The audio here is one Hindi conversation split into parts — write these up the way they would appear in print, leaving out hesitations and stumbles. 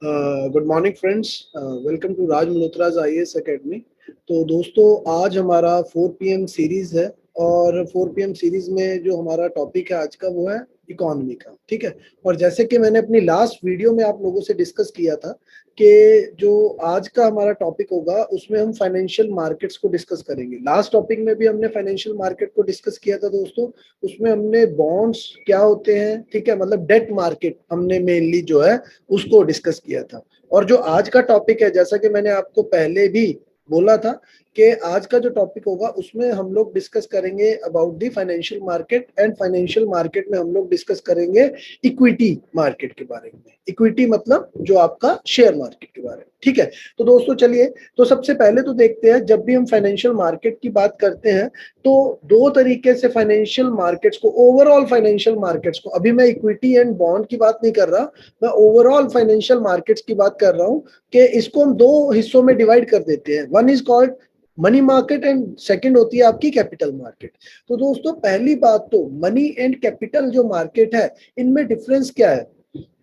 Good morning friends. Welcome to Raj मल्होत्रा's आईएएस एकेडमी। तो दोस्तों, आज हमारा 4 PM सीरीज है और 4 PM सीरीज में जो हमारा टॉपिक है आज का वो है इकोनॉमी का। ठीक है। और जैसे कि मैंने अपनी लास्ट वीडियो में आप लोगों से डिस्कस किया था कि जो आज का हमारा टॉपिक होगा उसमें हम फाइनेंशियल मार्केट्स को डिस्कस करेंगे। लास्ट टॉपिक में भी हमने फाइनेंशियल मार्केट को डिस्कस किया था दोस्तों। उसमें हमने बॉन्ड्स क्या होते हैं, ठीक है, मतलब डेट मार्केट हमने मेनली जो है उसको डिस्कस किया था। और जो आज का टॉपिक है, जैसा कि मैंने आपको पहले भी बोला था कि आज का जो टॉपिक होगा उसमें हम लोग डिस्कस करेंगे about the financial market. And financial market में हम लोग डिस्कस करेंगे इक्विटी मार्केट के बारे में। इक्विटी मतलब जो आपका शेयर मार्केट के बारे में। ठीक है। तो दोस्तों चलिए, तो सबसे पहले तो देखते हैं, जब भी हम फाइनेंशियल मार्केट की बात करते हैं तो दो तरीके से फाइनेंशियल मार्केट्स को, ओवरऑल फाइनेंशियल मार्केट्स को, अभी मैं इक्विटी एंड बॉन्ड की बात नहीं कर रहा, मैं ओवरऑल फाइनेंशियल मार्केट्स की बात कर रहा हूं कि इसको हम दो हिस्सों में डिवाइड कर देते हैं। One is called money market and second होती है आपकी कैपिटल मार्केट। तो दोस्तों पहली बात तो मनी एंड कैपिटल जो मार्केट है, इनमें डिफरेंस क्या है।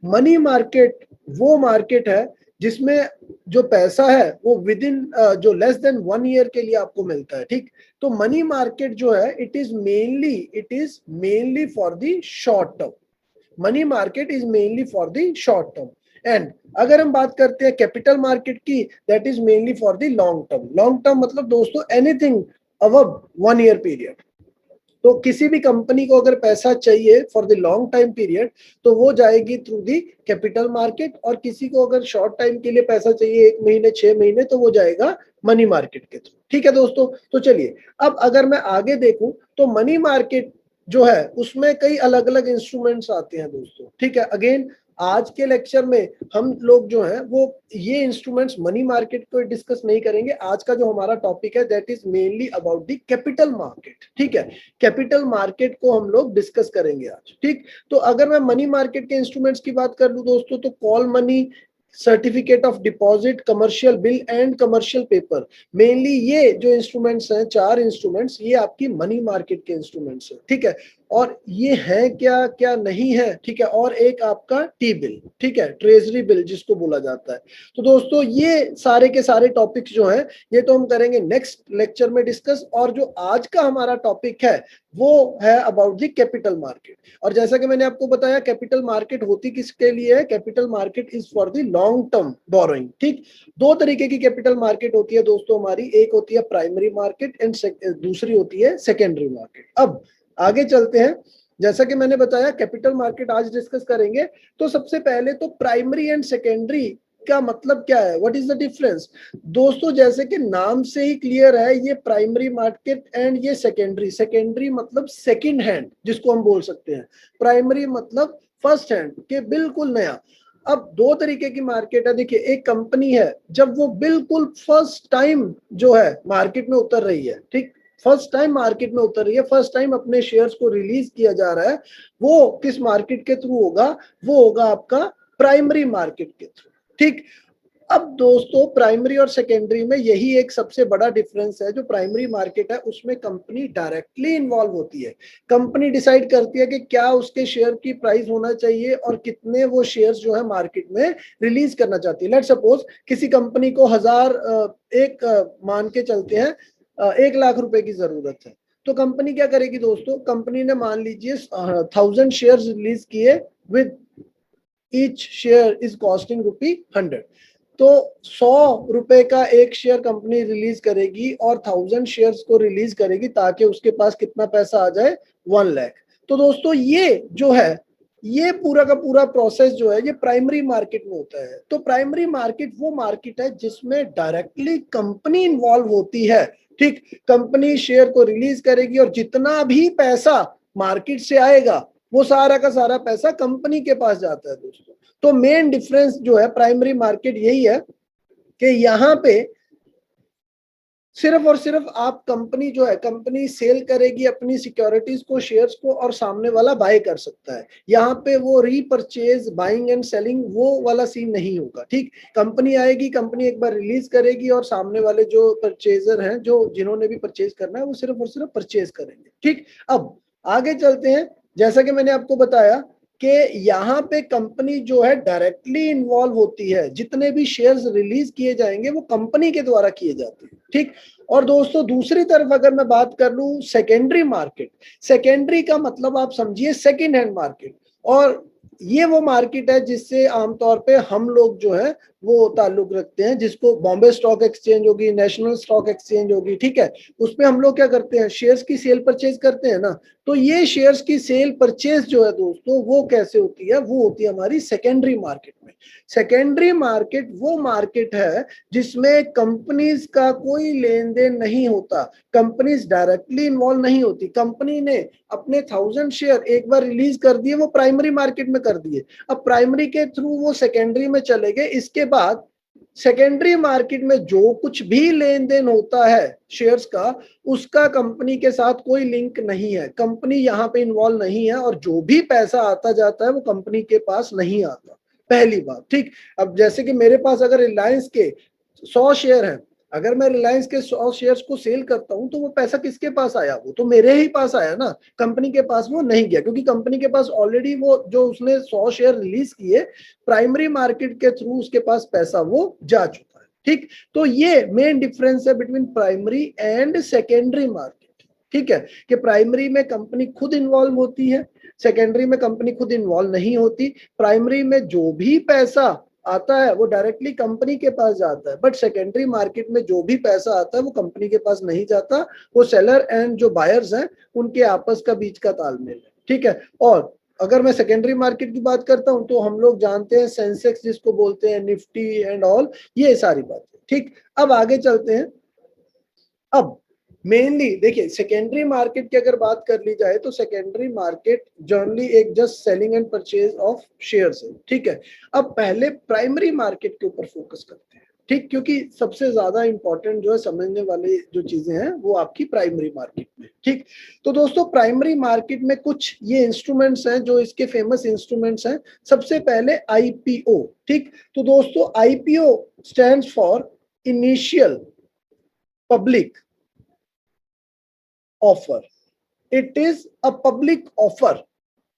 मनी मार्केट वो मार्केट है जिसमें जो पैसा है वो विद इन जो लेस देन 1 ईयर के लिए आपको मिलता है। ठीक। तो मनी मार्केट जो है it is mainly for the short term. Money market is mainly for the short term. And अगर हम बात करते हैं कैपिटल मार्केट की, that is mainly for the long term. Long term मतलब दोस्तों एनीथिंग अबव 1 ईयर पीरियड। तो किसी भी कंपनी को अगर पैसा चाहिए for the long time period तो वो जाएगी थ्रू दी कैपिटल मार्केट, और किसी को अगर शॉर्ट टाइम के लिए पैसा चाहिए 1 महीने 6 महीने तो वो जाएगा मनी मार्केट के थ्रू। ठीक है दोस्तों। तो चलिए, अब अगर मैं आगे देखूं तो मनी मार्केट जो है उसमें कई अलग अलग इंस्ट्रूमेंट्स आते हैं दोस्तों। ठीक है। अगेन आज के लेक्चर में हम लोग जो है वो ये इंस्ट्रूमेंट्स मनी मार्केट को डिस्कस नहीं करेंगे। आज का जो हमारा टॉपिक है that is mainly about the capital market. ठीक है। कैपिटल मार्केट को हम लोग डिस्कस करेंगे आज। ठीक। तो अगर मैं मनी मार्केट के इंस्ट्रूमेंट्स की बात कर लूं दोस्तों तो call money, certificate of deposit, commercial bill and commercial paper, mainly ये जो इंस्ट्रूमेंट्स हैं, चार इंस्ट्रूमेंट्स, ये आपकी मनी मार्केट के इंस्ट्रूमेंट्स हैं। ठीक है। और ये है क्या क्या नहीं है। ठीक है। और एक आपका टी बिल, ठीक है, ट्रेजरी बिल जिसको बोला जाता है। तो दोस्तों ये सारे के सारे टॉपिक्स जो हैं ये तो हम करेंगे नेक्स्ट लेक्चर में डिस्कस। और जो आज का हमारा टॉपिक है वो है अबाउट द कैपिटल मार्केट। और जैसा कि मैंने आपको बताया कैपिटल मार्केट होती किसके लिए है, capital market is for the long term borrowing. ठीक। दो तरीके की कैपिटल मार्केट होती है दोस्तों हमारी, एक होती है प्राइमरी मार्केट एंड दूसरी होती है सेकेंडरी मार्केट। अब आगे चलते हैं। जैसा कि मैंने बताया कैपिटल मार्केट आज डिस्कस करेंगे। तो सबसे पहले तो प्राइमरी एंड सेकेंडरी का मतलब क्या है, व्हाट इज द डिफरेंस। दोस्तों जैसे कि नाम से ही क्लियर है, ये प्राइमरी मार्केट एंड ये सेकेंडरी। सेकेंडरी मतलब सेकंड हैंड जिसको हम बोल सकते हैं, प्राइमरी मतलब फर्स्ट हैंड के बिल्कुल नया। अब दो तरीके की मार्केट है। देखिए, एक कंपनी है जब वो बिल्कुल फर्स्ट टाइम जो है मार्केट में उतर रही है। ठीक। फर्स्ट टाइम मार्केट में उतर रही है, फर्स्ट टाइम अपने शेयर्स को रिलीज किया जा रहा है, वो किस मार्केट के थ्रू होगा, वो होगा आपका प्राइमरी मार्केट के थ्रू। ठीक। अब दोस्तों प्राइमरी और सेकेंडरी में यही एक सबसे बड़ा डिफरेंस है। जो प्राइमरी मार्केट है उसमें कंपनी डायरेक्टली इन्वॉल्व होती है। कंपनी डिसाइड करती है कि क्या उसके शेयर की प्राइस होना चाहिए और कितने वो शेयर्स जो है मार्केट में रिलीज करना चाहती है। लेट सपोज किसी कंपनी को मान के चलते हैं 1 लाख रुपए की जरूरत है। तो कंपनी क्या करेगी दोस्तों, कंपनी ने मान लीजिए 1000 शेयर रिलीज किए, with each share is costing ₹100। तो 100 रुपए का एक शेयर कंपनी रिलीज करेगी और 1000 शेयर्स को रिलीज करेगी ताकि उसके पास कितना पैसा आ जाए, 1 लाख। तो दोस्तों ये जो है, ये पूरा का पूरा प्रोसेस जो है ये प्राइमरी मार्केट में होता है। तो प्राइमरी मार्केट वो मार्केट है जिसमें डायरेक्टली कंपनी इन्वॉल्व होती है। ठीक। कंपनी शेयर को रिलीज करेगी और जितना भी पैसा मार्केट से आएगा वो सारा का सारा पैसा कंपनी के पास जाता है दोस्तों। तो मेन डिफरेंस जो है प्राइमरी मार्केट यही है कि यहाँ पे सिर्फ और सिर्फ आप कंपनी जो है, कंपनी सेल करेगी अपनी सिक्योरिटीज को, शेयर्स को, और सामने वाला बाय कर सकता है। यहाँ पे वो रीपरचेज, बाइंग एंड सेलिंग वो वाला सीन नहीं होगा। ठीक। कंपनी आएगी, कंपनी एक बार रिलीज करेगी और सामने वाले जो परचेजर हैं, जो जिन्होंने भी परचेज करना है, वो सिर्फ और सिर्फ परचेज करेंगे। ठीक। अब आगे चलते हैं। जैसा कि मैंने आपको बताया कि यहाँ पे कंपनी जो है डायरेक्टली इन्वॉल्व होती है, जितने भी शेयर्स रिलीज किए जाएंगे वो कंपनी के द्वारा किए जाते हैं, ठीक। और दोस्तों दूसरी तरफ अगर मैं बात कर लूं सेकेंडरी मार्केट, सेकेंडरी का मतलब आप समझिए सेकेंड हैंड मार्केट, और ये वो मार्केट है जिससे आमतौर पे हम लोग जो है वो ताल्लुक रखते हैं, जिसको बॉम्बे स्टॉक एक्सचेंज होगी, नेशनल स्टॉक एक्सचेंज होगी, ठीक है। उसमें हम लोग क्या करते हैं, शेयर्स की सेल परचेज करते हैं ना। तो ये शेयर्स की सेल परचेज जो है दोस्तों वो कैसे होती है, वो होती है हमारी सेकेंडरी मार्केट में। सेकेंडरी मार्केट वो मार्केट है जिसमें कंपनीज का कोई लेन देन नहीं होता, कंपनीज डायरेक्टली इन्वॉल्व नहीं होती। कंपनी ने अपने 1000 शेयर एक बार रिलीज कर दिए, वो प्राइमरी मार्केट में कर दिए, अब प्राइमरी के थ्रू वो सेकेंडरी में चले गए। इसके बाद सेकेंडरी मार्केट में जो कुछ भी लेन देन होता है शेयर्स का, उसका कंपनी के साथ कोई लिंक नहीं है, कंपनी यहाँ पे इन्वॉल्व नहीं है, और जो भी पैसा आता जाता है वो कंपनी के पास नहीं आता, पहली बात, ठीक। अब जैसे कि मेरे पास अगर रिलायंस के 100 शेयर हैं, अगर मैं रिलायंस के 100 शेयर्स को सेल करता हूं तो वो पैसा किसके पास आया, वो तो मेरे ही पास आया ना, कंपनी के पास वो नहीं गया, क्योंकि कंपनी के पास ऑलरेडी वो जो उसने 100 शेयर रिलीज किए प्राइमरी मार्केट के थ्रू उसके पास पैसा वो जा चुका है, ठीक। तो ये मेन डिफरेंस है between primary and secondary market, ठीक है, कि प्राइमरी में कंपनी खुद इन्वॉल्व होती है, सेकेंडरी में कंपनी खुद इन्वॉल्व नहीं होती। प्राइमरी में जो भी पैसा आता है वो डायरेक्टली कंपनी के पास जाता है, बट सेकेंडरी मार्केट में जो भी पैसा आता है वो कंपनी के पास नहीं जाता, वो सेलर एंड जो बायर्स हैं उनके आपस का बीच का तालमेल है, ठीक है। और अगर मैं सेकेंडरी मार्केट की बात करता हूं तो हम लोग जानते हैं सेंसेक्स जिसको बोलते हैं, निफ्टी एंड ऑल, ये सारी बातें, ठीक। अब आगे चलते हैं। अब मेनली देखिए सेकेंडरी मार्केट की अगर बात कर ली जाए तो सेकेंडरी मार्केट जनरली एक just selling and purchase of shares है, ठीक है। अब पहले प्राइमरी मार्केट के ऊपर फोकस करते हैं, ठीक, क्योंकि सबसे ज्यादा इंपॉर्टेंट जो है समझने वाली जो चीजें हैं वो आपकी प्राइमरी मार्केट में, ठीक। तो दोस्तों प्राइमरी मार्केट में कुछ ये इंस्ट्रूमेंट्स हैं जो इसके फेमस इंस्ट्रूमेंट्स हैं। सबसे पहले आईपीओ, ठीक। तो दोस्तों IPO stands for initial public offer, it is a public offer,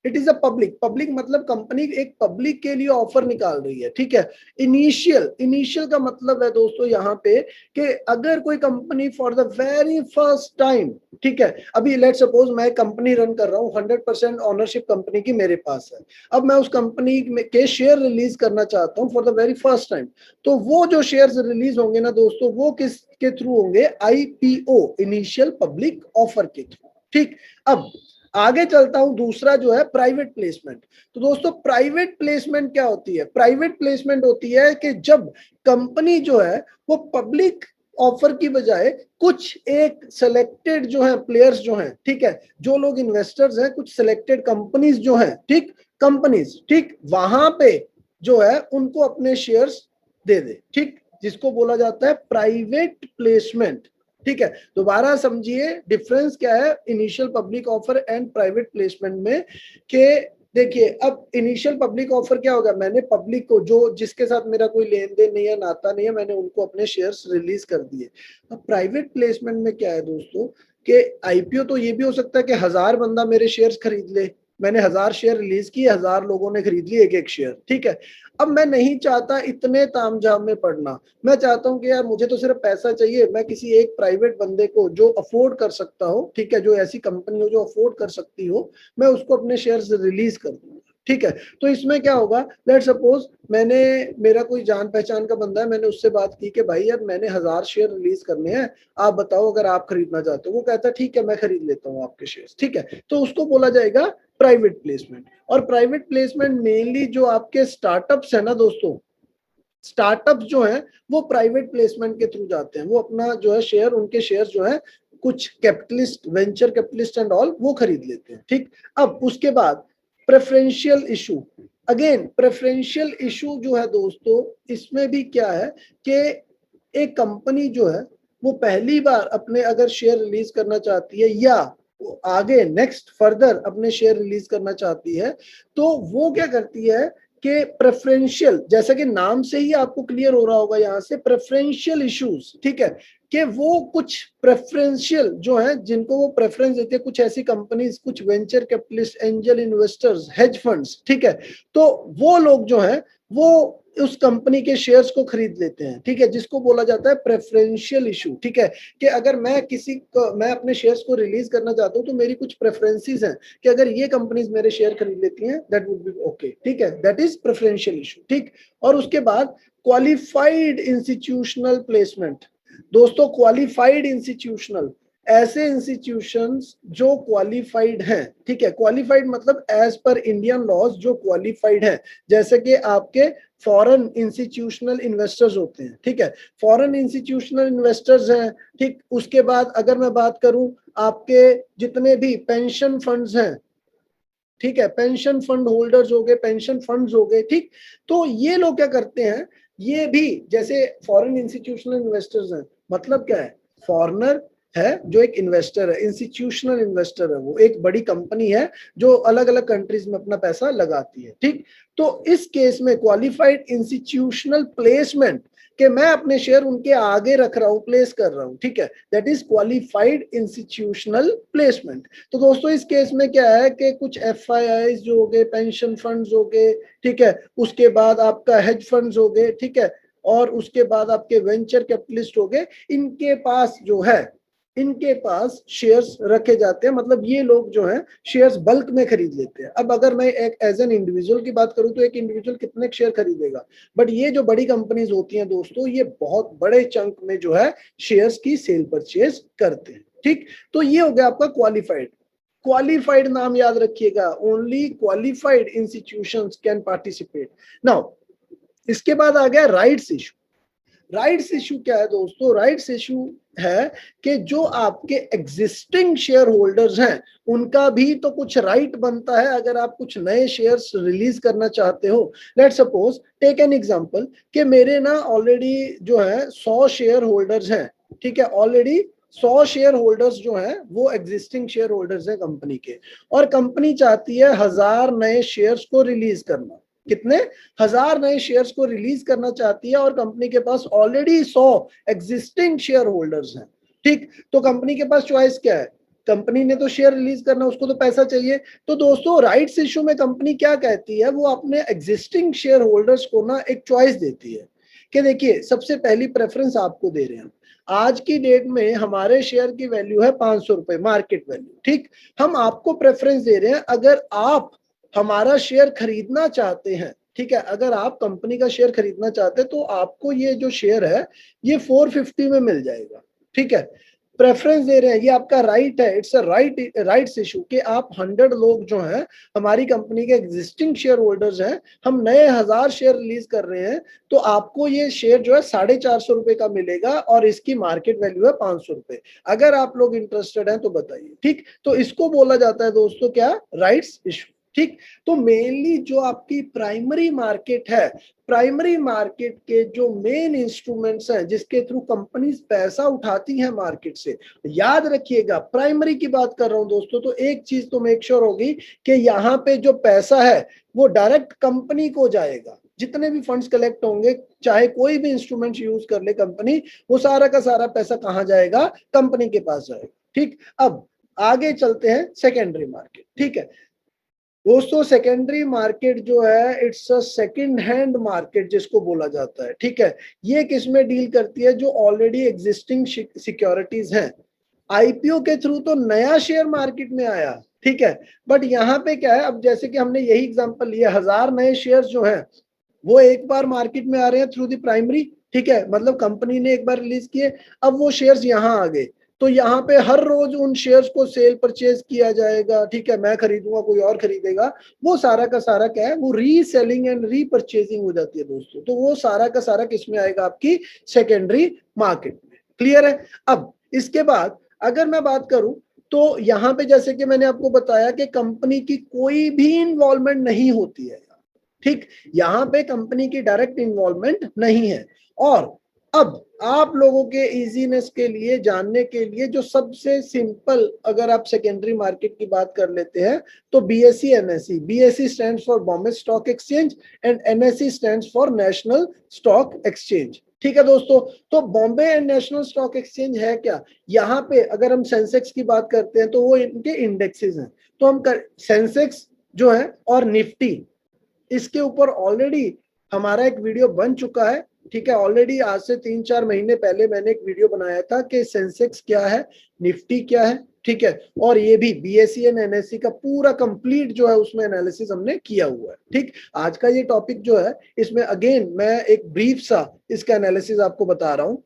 it is a public मतलब कंपनी एक पब्लिक के लिए ऑफर निकाल रही है, ठीक है। इनिशियल का मतलब है दोस्तों यहाँ पे कि अगर कोई company for the very first time, ठीक है, अभी लेट सपोज मैं कंपनी रन कर रहा हूँ, 100% ओनरशिप कंपनी की मेरे पास है, अब मैं उस कंपनी के शेयर रिलीज करना चाहता हूँ for the very first time, तो वो जो शेयर्स रिलीज होंगे ना दोस्तों वो किस के थ्रू होंगे, आईपीओ, इनिशियल पब्लिक ऑफर के थ्रू, ठीक। अब आगे चलता हूं, दूसरा जो है प्राइवेट प्लेसमेंट। तो दोस्तों प्राइवेट प्लेसमेंट क्या होती है, प्राइवेट प्लेसमेंट होती है कि जब कंपनी जो है वो पब्लिक ऑफर की बजाय कुछ एक सिलेक्टेड जो है प्लेयर्स जो हैं, ठीक है, जो लोग इन्वेस्टर्स हैं, कुछ सिलेक्टेड कंपनीज जो हैं, ठीक, कंपनीज, ठीक, वहां पे जो है उनको अपने शेयर्स दे दे, ठीक, जिसको बोला जाता है प्राइवेट प्लेसमेंट, ठीक है। दोबारा समझिए डिफरेंस क्या है initial public offer and private placement में, कि देखिए अब इनिशियल पब्लिक ऑफर क्या होगा, मैंने पब्लिक को जो जिसके साथ मेरा कोई लेन देन नहीं है, नाता नहीं है, मैंने उनको अपने शेयर्स रिलीज कर दिए। अब प्राइवेट प्लेसमेंट में क्या है दोस्तों कि आईपीओ तो ये भी हो सकता है कि 1000 बंदा मेरे शेयर्स खरीद ले, मैंने 1000 शेयर रिलीज किए, 1000 लोगों ने खरीद लिए एक एक शेयर, ठीक है। अब मैं नहीं चाहता इतने तामझाम में पड़ना, मैं चाहता हूं कि यार मुझे तो सिर्फ पैसा चाहिए, मैं किसी एक प्राइवेट बंदे को जो अफोर्ड कर सकता हो, ठीक है, जो ऐसी कंपनी हो जो अफोर्ड कर सकती हो, मैं उसको अपने शेयर्स रिलीज कर दूंगा, ठीक है। तो इसमें क्या होगा, लेट सपोज मैंने, मेरा कोई जान पहचान का बंदा है, मैंने उससे बात की कि भाई यार मैंने 1000 शेयर रिलीज करने हैं, आप बताओ अगर आप खरीदना चाहते हो, वो कहता है ठीक है मैं खरीद लेता हूँ आपके शेयर्स, ठीक है। तो उसको बोला जाएगा प्राइवेट प्लेसमेंट। और प्राइवेट प्लेसमेंट मेनली जो आपके स्टार्टअप्स है ना दोस्तों, स्टार्टअप्स जो है वो प्राइवेट प्लेसमेंट के थ्रू जाते हैं, वो अपना जो है शेयर, उनके शेयर जो है कुछ capitalist, venture capitalist and all वो खरीद लेते हैं, ठीक। अब उसके बाद preferential issue, again preferential issue जो है दोस्तों, इसमें भी क्या है कि एक कंपनी जो है वो पहली बार अपने अगर शेयर रिलीज करना चाहती है या आगे नेक्स्ट फर्दर अपने शेयर रिलीज करना चाहती है, तो वो क्या करती है कि प्रेफरेंशियल, जैसा कि नाम से ही आपको क्लियर हो रहा होगा यहाँ से, प्रेफरेंशियल इश्यूज, ठीक है, कि वो कुछ प्रेफरेंशियल जो है जिनको वो प्रेफरेंस देते हैं, कुछ ऐसी कंपनीज, कुछ venture capitalist, angel investors, hedge funds, ठीक है, तो वो लोग जो है वो उस कंपनी के शेयर्स को खरीद लेते हैं, ठीक है, जिसको बोला जाता है प्रेफरेंशियल इशू, ठीक है, कि अगर मैं अपने शेयर्स को रिलीज करना चाहता हूं तो मेरी कुछ प्रेफरेंसेस हैं कि अगर ये कंपनीज मेरे शेयर खरीद लेती हैं दैट वुड बी ओके, ठीक है, दैट इज प्रेफरेंशियल इशू, ठीक। और उसके बाद क्वालिफाइड इंस्टीट्यूशनल प्लेसमेंट। दोस्तों क्वालिफाइड इंस्टीट्यूशनल, ऐसे इंस्टीट्यूशंस जो क्वालिफाइड हैं, ठीक है, क्वालिफाइड मतलब एज पर इंडियन लॉज जो क्वालिफाइड हैं, जैसे कि आपके फॉरेन इंस्टीट्यूशनल इन्वेस्टर्स होते हैं, ठीक है, फॉरेन इंस्टीट्यूशनल इन्वेस्टर्स हैं, ठीक। उसके बाद अगर मैं बात करूं आपके जितने भी पेंशन फंड्स हैं, ठीक है, पेंशन फंड होल्डर्स हो गए, पेंशन फंड्स हो गए, ठीक, तो ये लोग क्या करते हैं, ये भी जैसे फॉरेन इंस्टीट्यूशनल इन्वेस्टर्स हैं, मतलब क्या है, फॉरेनर है जो एक इन्वेस्टर है, इंस्टीट्यूशनल इन्वेस्टर है, वो एक बड़ी कंपनी है जो अलग अलग कंट्रीज में अपना पैसा लगाती है, ठीक। तो इस केस में क्वालिफाइड इंस्टीट्यूशनल प्लेसमेंट कि मैं अपने शेयर उनके आगे रख रहा हूं, प्लेस कर रहा हूं, ठीक है, that is qualified institutional placement. तो दोस्तों इस केस में क्या है कि कुछ एफआईआई जो हो गए, पेंशन फंड्स हो गए, ठीक है, उसके बाद आपका हेज फंड्स हो गए, ठीक है, और उसके बाद आपके वेंचर कैपिटलिस्ट हो गए, इनके पास जो है, इनके पास शेयर्स रखे जाते हैं, मतलब ये लोग जो हैं शेयर्स बल्क में खरीद लेते हैं। अब अगर मैं एक एज एन इंडिविजुअल की बात करूं तो एक इंडिविजुअल कितने शेयर खरीदेगा, बट ये जो बड़ी कंपनीज होती हैं दोस्तों, ये बहुत बड़े चंक में जो है शेयर्स की सेल परचेज करते हैं, ठीक। तो ये हो गया आपका क्वालिफाइड। क्वालिफाइड नाम याद रखिएगा, only qualified institutions can participate. Now इसके बाद आ गया राइट्स इशू। राइट्स इशू क्या है दोस्तों, राइट्स इशू है कि जो आपके एग्जिस्टिंग शेयर होल्डर्स हैं उनका भी तो कुछ राइट बनता है अगर आप कुछ नए शेयर्स रिलीज करना चाहते हो। Let's suppose take an example कि मेरे ना ऑलरेडी जो है 100 शेयर होल्डर्स हैं, ठीक है, ऑलरेडी 100 शेयर होल्डर्स जो हैं वो एग्जिस्टिंग शेयर होल्डर्स हैं कंपनी के, और कंपनी चाहती है 1000 नए शेयर्स को रिलीज करना। कितने? 1000 नए शेयर्स को रिलीज करना चाहती है, और कंपनी के पास ऑलरेडी 100 एग्जिस्टिंग शेयर होल्डर्स हैं, ठीक। तो कंपनी के पास चॉइस क्या है, कंपनी ने तो शेयर रिलीज करना, उसको तो पैसा चाहिए। तो दोस्तों राइट्स इशू में कंपनी क्या कहती है, वो अपने एग्जिस्टिंग शेयर होल्डर्स को ना एक चॉइस देती है कि देखिए सबसे पहली प्रेफरेंस आपको दे रहे हैं, आज की डेट में हमारे शेयर की वैल्यू है 500 रुपए मार्केट वैल्यू, ठीक। हम आपको प्रेफरेंस दे रहे हैं, अगर आप हमारा शेयर खरीदना चाहते हैं, ठीक है, अगर आप कंपनी का शेयर खरीदना चाहते हैं तो आपको ये जो शेयर है ये 450 में मिल जाएगा, ठीक है। प्रेफरेंस दे रहे हैं, ये आपका राइट है, इट्स अ राइट्स इशू कि आप 100 लोग जो हैं हमारी कंपनी के एग्जिस्टिंग शेयर होल्डर्स हैं, हम नए 1000 शेयर रिलीज कर रहे हैं, तो आपको ये शेयर जो है 450 रुपए का मिलेगा और इसकी मार्केट वैल्यू है 500 रुपए। अगर आप लोग इंटरेस्टेड हैं तो बताइए, ठीक। तो इसको बोला जाता है दोस्तों क्या, राइट्स इशू, ठीक। तो मेनली जो आपकी प्राइमरी मार्केट है, प्राइमरी मार्केट के जो मेन इंस्ट्रूमेंट्स हैं जिसके थ्रू कंपनीज पैसा उठाती हैं मार्केट से, याद रखिएगा प्राइमरी की बात कर रहा हूं दोस्तों, तो एक चीज तो मेक श्योर होगी कि यहाँ पे जो पैसा है वो डायरेक्ट कंपनी को जाएगा। जितने भी फंड्स कलेक्ट होंगे, चाहे कोई भी इंस्ट्रूमेंट यूज कर ले कंपनी, वो सारा का सारा पैसा कहाँ जाएगा, कंपनी के पास जाएगा, ठीक। अब आगे चलते हैं सेकेंडरी मार्केट, ठीक है दोस्तों। सेकेंडरी मार्केट जो है it's a second hand market जिसको बोला जाता है, ठीक है। ये किस में डील करती है, जो ऑलरेडी एग्जिस्टिंग सिक्योरिटीज हैं। आईपीओ के थ्रू तो नया शेयर मार्केट में आया, ठीक है, बट यहाँ पे क्या है, अब जैसे कि हमने यही एग्जांपल लिया, 1000 नए शेयर्स जो हैं वो एक बार मार्केट में आ रहे हैं थ्रू द प्राइमरी, ठीक है, मतलब कंपनी ने एक बार रिलीज किए, अब वो शेयर्स यहाँ आ गए, तो यहाँ पे हर रोज उन शेयर्स को सेल परचेज किया जाएगा, ठीक है, मैं खरीदूंगा कोई और खरीदेगा, वो सारा का सारा क्या है, वो रीसेलिंग एंड रीपरचेजिंग हो जाती है दोस्तों। तो वो सारा का सारा किसमें आएगा, आपकी सेकेंडरी मार्केट में। क्लियर है? अब इसके बाद अगर मैं बात करूं तो यहाँ पे जैसे कि मैंने आपको बताया कि कंपनी की कोई भी इन्वॉल्वमेंट नहीं होती है, ठीक, यहाँ पे कंपनी की डायरेक्ट इन्वॉल्वमेंट नहीं है। और अब आप लोगों के इजीनेस के लिए जानने के लिए जो सबसे सिंपल, अगर आप सेकेंडरी मार्केट की बात कर लेते हैं तो BSE NSE, BSE stands for Bombay stock exchange and NSE stands for national stock exchange, ठीक है दोस्तों, तो Bombay and national stock exchange है क्या? यहाँ पे अगर हम सेंसेक्स की बात करते हैं तो वो इनके इंडेक्सेस हैं। तो हम सेंसेक्स जो है और निफ्टी, इसके ऊपर ऑलरेडी हमारा एक वीडियो बन चुका है। ठीक है, ऑलरेडी आज से 3-4 महीने पहले मैंने एक वीडियो बनाया था कि सेंसेक्स क्या है, निफ्टी क्या है। ठीक है, और ये भी बीएसई एंड एनएससी का पूरा कंप्लीट जो है उसमें एनालिसिस हमने किया हुआ है। ठीक, आज का ये टॉपिक जो है इसमें अगेन मैं एक ब्रीफ सा इसका एनालिसिस आपको बता रहा हूं।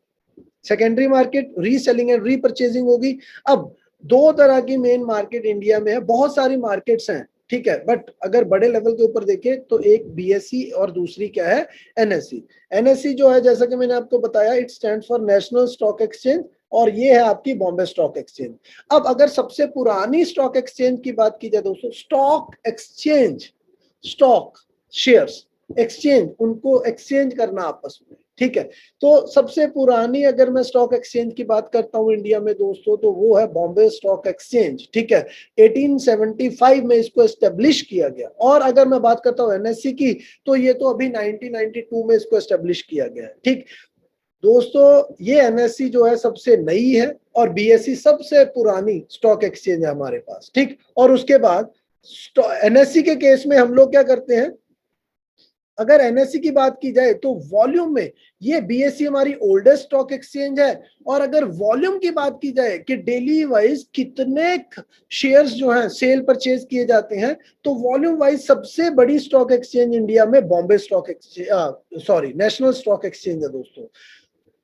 सेकेंडरी मार्केट रीसेलिंग एंड रीपरचेजिंग होगी। अब दो तरह की मेन मार्केट इंडिया में है, बहुत सारी मार्केट्स हैं। ठीक है, बट अगर बड़े लेवल के ऊपर देखें तो एक बीएसई और दूसरी क्या है, एनएसई। एनएसई जो है जैसा कि मैंने आपको बताया, it stand for national stock exchange, और ये है आपकी बॉम्बे स्टॉक एक्सचेंज। अब अगर सबसे पुरानी स्टॉक एक्सचेंज की बात की जाए दोस्तों, stock exchange, stock shares, exchange, उनको एक्सचेंज करना आपस में। ठीक है, तो सबसे पुरानी अगर मैं स्टॉक एक्सचेंज की बात करता हूं इंडिया में दोस्तों, तो वो है बॉम्बे स्टॉक एक्सचेंज। ठीक है, 1875 में इसको एस्टेब्लिश किया गया। और अगर मैं बात करता हूं एनएससी की, तो ये तो अभी 1992 में इसको एस्टेब्लिश किया गया है। ठीक दोस्तों, ये एनएससी जो है सबसे नई है और बीएसई सबसे पुरानी स्टॉक एक्सचेंज है हमारे पास। ठीक, और उसके बाद एनएससी के केस में हम लोग क्या करते हैं, अगर एनएससी की बात की जाए तो वॉल्यूम में ये बीएसई हमारी ओल्डेस्ट स्टॉक एक्सचेंज है। और अगर वॉल्यूम की बात की जाए कि डेली वाइज कितने शेयर्स जो हैं सेल परचेज किए जाते हैं, तो वॉल्यूम वाइज सबसे बड़ी स्टॉक एक्सचेंज इंडिया में Bombay stock exchange, national stock exchange है दोस्तों।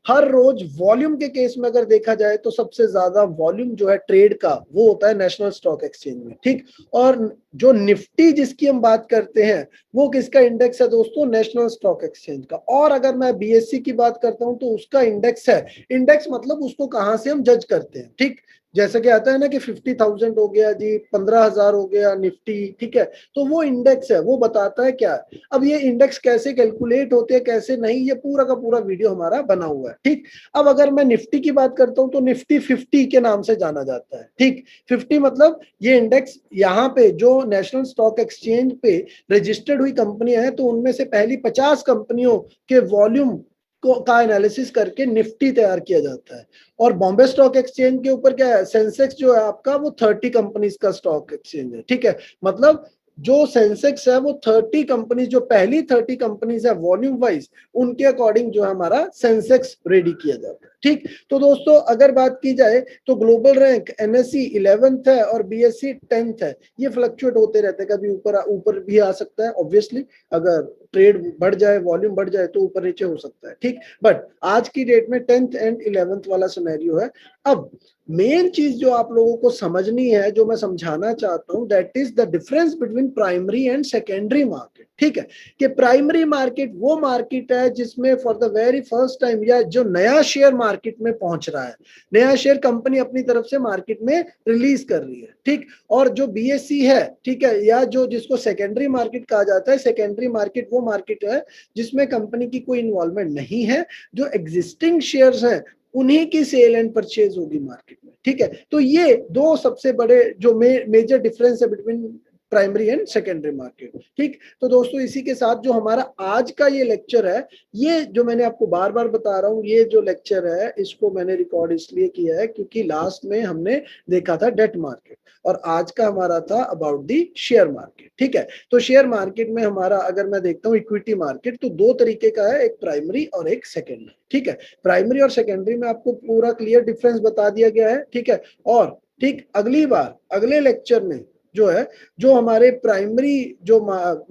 हर रोज वॉल्यूम के केस में अगर देखा जाए तो सबसे ज्यादा वॉल्यूम जो है ट्रेड का वो होता है नेशनल स्टॉक एक्सचेंज में। ठीक, और जो निफ्टी जिसकी हम बात करते हैं वो किसका इंडेक्स है दोस्तों, नेशनल स्टॉक एक्सचेंज का। और अगर मैं बीएससी की बात करता हूं तो उसका इंडेक्स है, इंडेक्स मतलब उसको कहां से हम जज करते हैं। ठीक, जैसे कि आता है ना कि 50,000 हो गया जी, 15,000 हो गया निफ्टी। ठीक है, तो वो इंडेक्स है, वो बताता है क्या है। अब ये इंडेक्स कैसे कैलकुलेट होते हैं कैसे नहीं, ये पूरा का पूरा वीडियो हमारा बना हुआ है। ठीक, अब अगर मैं निफ्टी की बात करता हूं तो निफ्टी 50 के नाम से जाना जाता है। ठीक, 50 मतलब ये इंडेक्स, यहाँ पे जो नेशनल स्टॉक एक्सचेंज पे रजिस्टर्ड हुई कंपनियां हैं तो उनमें से पहली 50 कंपनियों के वॉल्यूम का एनालिसिस करके निफ्टी तैयार किया जाता है। और बॉम्बे स्टॉक एक्सचेंज के ऊपर क्या है, सेंसेक्स जो है आपका वो 30 कंपनीज का स्टॉक एक्सचेंज है। ठीक है, मतलब जो सेंसेक्स है वो 30 कंपनीज, जो पहली 30 कंपनीज है वॉल्यूम वाइज, उनके अकॉर्डिंग जो है हमारा सेंसेक्स रेडी किया जाता है। ठीक, तो दोस्तों अगर बात की जाए तो ग्लोबल रैंक एनएससी 11th है और बीएससी 10th है। ये फ्लक्चुएट होते रहते हैं, कभी ऊपर ऊपर भी आ सकता है ऑब्वियसली, अगर ट्रेड बढ़ जाए, वॉल्यूम बढ़ जाए तो ऊपर नीचे हो सकता है। ठीक, बट आज की डेट में 10th एंड 11th वाला सिनेरियो है। अब मेन चीज जो आप लोगों को समझनी है, जो मैं समझाना चाहता हूं, that is the difference between primary and secondary market. ठीक है, कि प्राइमरी मार्केट वो मार्केट है जिसमें for the very first time, या जो नया शेयर मार्केट में पहुंच रहा है, नया शेयर कंपनी अपनी तरफ से मार्केट में रिलीज कर रही है। ठीक, और जो बीएसई है, ठीक है, या जो जिसको सेकेंडरी मार्केट कहा जाता है, सेकेंडरी मार्केट वो मार्केट है जिसमें कंपनी की कोई इन्वॉल्वमेंट नहीं है, जो एग्जिस्टिंग शेयर्स हैं उन्हीं की सेल एंड परचेज होगी मार्केट में। ठीक है, तो ये दो सबसे बड़े जो मेजर डिफरेंस है between primary and secondary market. ठीक, तो दोस्तों इसी के साथ जो हमारा आज का ये लेक्चर है, ये जो मैंने आपको बार बार बता रहा हूँ, ये जो लेक्चर है इसको मैंने रिकॉर्ड इसलिए किया है क्योंकि लास्ट में हमने देखा था डेट मार्केट, और आज का हमारा था अबाउट दी शेयर मार्केट। ठीक है, तो शेयर मार्केट में हमारा अगर मैं देखता हूँ इक्विटी मार्केट, तो दो तरीके का है, एक प्राइमरी और एक सेकेंडरी। ठीक है, प्राइमरी और सेकेंडरी में आपको पूरा क्लियर डिफरेंस बता दिया गया है। ठीक है, और ठीक अगली बार अगले लेक्चर में जो है, जो हमारे प्राइमरी जो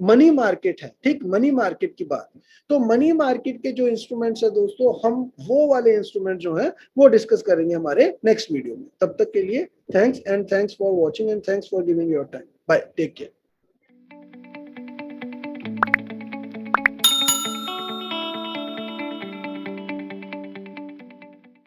मनी मार्केट है, ठीक, मनी मार्केट की बात, तो मनी मार्केट के जो इंस्ट्रूमेंट्स है दोस्तों, हम वो वाले इंस्ट्रूमेंट जो है वो डिस्कस करेंगे हमारे नेक्स्ट वीडियो में। तब तक के लिए thanks, and thanks for watching, and thanks for giving your time. Bye, take care.